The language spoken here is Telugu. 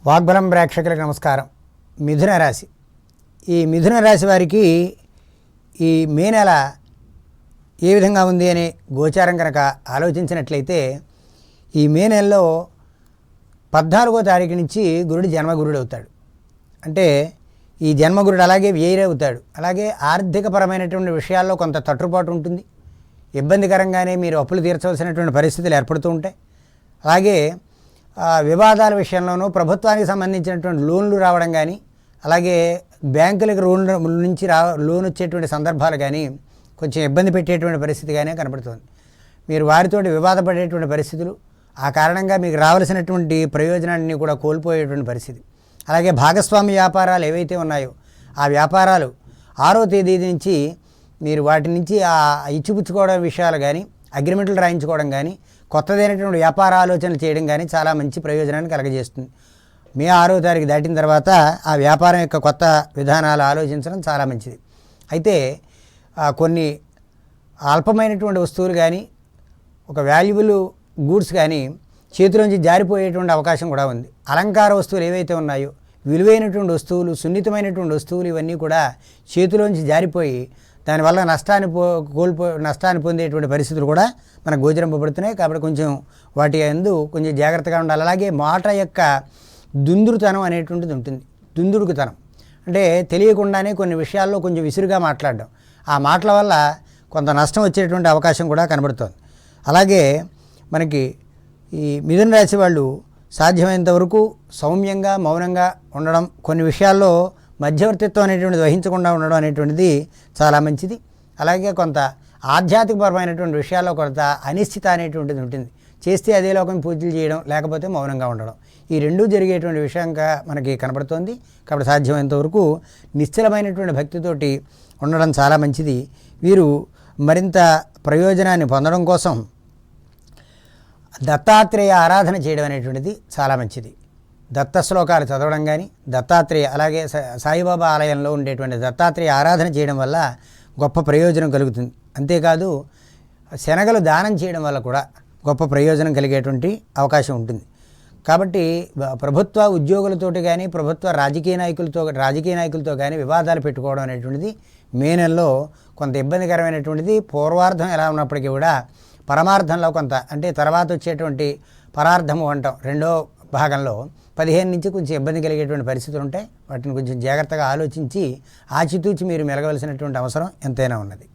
వాగ్బలం ప్రేక్షకులకు నమస్కారం. మిథున రాశి. ఈ మిథున రాశి వారికి ఈ మే నెల ఏ విధంగా ఉంది అనే గోచారం కనుక ఆలోచించినట్లయితే ఈ మే నెలలో 14వ తారీఖు నుంచి గురుడు జన్మగురుడు అవుతాడు. అంటే ఈ జన్మగురుడు అలాగే వ్యయరవుతాడు. అలాగే ఆర్థికపరమైనటువంటి విషయాల్లో కొంత తట్టుబాటు ఉంటుంది. ఇబ్బందికరంగానే మీరు అప్పులు తీర్చవలసినటువంటి పరిస్థితులు ఏర్పడుతూ ఉంటాయి. అలాగే వివాదాల విషయంలోనూ ప్రభుత్వానికి సంబంధించినటువంటి లోన్లు రావడం కానీ, అలాగే బ్యాంకులకు లోన్ వచ్చేటువంటి సందర్భాలు కానీ కొంచెం ఇబ్బంది పెట్టేటువంటి పరిస్థితి కానీ కనబడుతుంది. మీరు వారితోటి వివాదపడేటువంటి పరిస్థితులు, ఆ కారణంగా మీకు రావాల్సినటువంటి ప్రయోజనాన్ని కూడా కోల్పోయేటువంటి పరిస్థితి. అలాగే భాగస్వామి వ్యాపారాలు ఏవైతే ఉన్నాయో ఆ వ్యాపారాలు 6వ తేదీ నుంచి మీరు వాటి నుంచి ఇచ్చిపుచ్చుకోవడం విషయాలు కానీ, అగ్రిమెంట్లు రాయించుకోవడం కానీ, కొత్తదైనటువంటి వ్యాపార ఆలోచనలు చేయడం కానీ చాలా మంచి ప్రయోజనాన్ని కలగజేస్తుంది. మే 6వ తారీఖు దాటిన తర్వాత ఆ వ్యాపారం యొక్క కొత్త విధానాలు ఆలోచించడం చాలా మంచిది. అయితే కొన్ని అల్పమైనటువంటి వస్తువులు కానీ, ఒక వాల్యుబుల్ గూడ్స్ కానీ చేతిలోంచి జారిపోయేటువంటి అవకాశం కూడా ఉంది. అలంకార వస్తువులు ఏవైతే ఉన్నాయో, విలువైనటువంటి వస్తువులు, సున్నితమైనటువంటి వస్తువులు ఇవన్నీ కూడా చేతిలోంచి జారిపోయి దానివల్ల నష్టాన్ని పొందేటువంటి పరిస్థితులు కూడా మనకు గోచరింపబడుతున్నాయి. కాబట్టి కొంచెం వాటి యందు కొంచెం జాగ్రత్తగా ఉండాలి. అలాగే మాట యొక్క దుందుడుతనం అనేటువంటిది ఉంటుంది. దుందుడుకుతనం అంటే తెలియకుండానే కొన్ని విషయాల్లో కొంచెం విసురుగా మాట్లాడడం, ఆ మాటల వల్ల కొంత నష్టం వచ్చేటువంటి అవకాశం కూడా కనబడుతోంది. అలాగే మనకి ఈ మిథున రాశి వాళ్ళు సాధ్యమైనంత వరకు సౌమ్యంగా మౌనంగా ఉండడం, కొన్ని విషయాల్లో మధ్యవర్తిత్వం అనేటువంటిది వహించకుండా ఉండడం అనేటువంటిది చాలా మంచిది. అలాగే కొంత ఆధ్యాత్మికపరమైనటువంటి విషయాల్లో కొంత అనిశ్చిత అనేటువంటిది ఉంటుంది. చేస్తే అదే లోకం పూజలు చేయడం, లేకపోతే మౌనంగా ఉండడం, ఈ రెండూ జరిగేటువంటి విషయంగా మనకి కనబడుతోంది. కాబట్టి సాధ్యమైనంత వరకు నిశ్చలమైనటువంటి భక్తితోటి ఉండడం చాలా మంచిది. వీరు మరింత ప్రయోజనాన్ని పొందడం కోసం దత్తాత్రేయ ఆరాధన చేయడం అనేటువంటిది చాలా మంచిది. దత్త శ్లోకాలు చదవడం కానీ, దత్తాత్రేయ అలాగే సాయిబాబా ఆలయంలో ఉండేటువంటి దత్తాత్రేయ ఆరాధన చేయడం వల్ల గొప్ప ప్రయోజనం కలుగుతుంది. అంతేకాదు శనగలు దానం చేయడం వల్ల కూడా గొప్ప ప్రయోజనం కలిగేటువంటి అవకాశం ఉంటుంది. కాబట్టి ప్రభుత్వ ఉద్యోగులతోటి కానీ, ప్రభుత్వ రాజకీయ నాయకులతో కానీ వివాదాలు పెట్టుకోవడం అనేటువంటిది మే నెలలో కొంత ఇబ్బందికరమైనటువంటిది. పూర్వార్థం ఎలా ఉన్నప్పటికీ కూడా పరమార్థంలో కొంత, అంటే తర్వాత వచ్చేటువంటి పరార్థము అంటాం రెండో భాగంలో 15 నుంచి కొంచెం ఇబ్బంది కలిగేటువంటి పరిస్థితులు ఉంటాయి. వాటిని కొంచెం జాగ్రత్తగా ఆలోచించి ఆచితూచి మీరు మెలగవలసినటువంటి అవసరం ఎంతైనా ఉన్నది.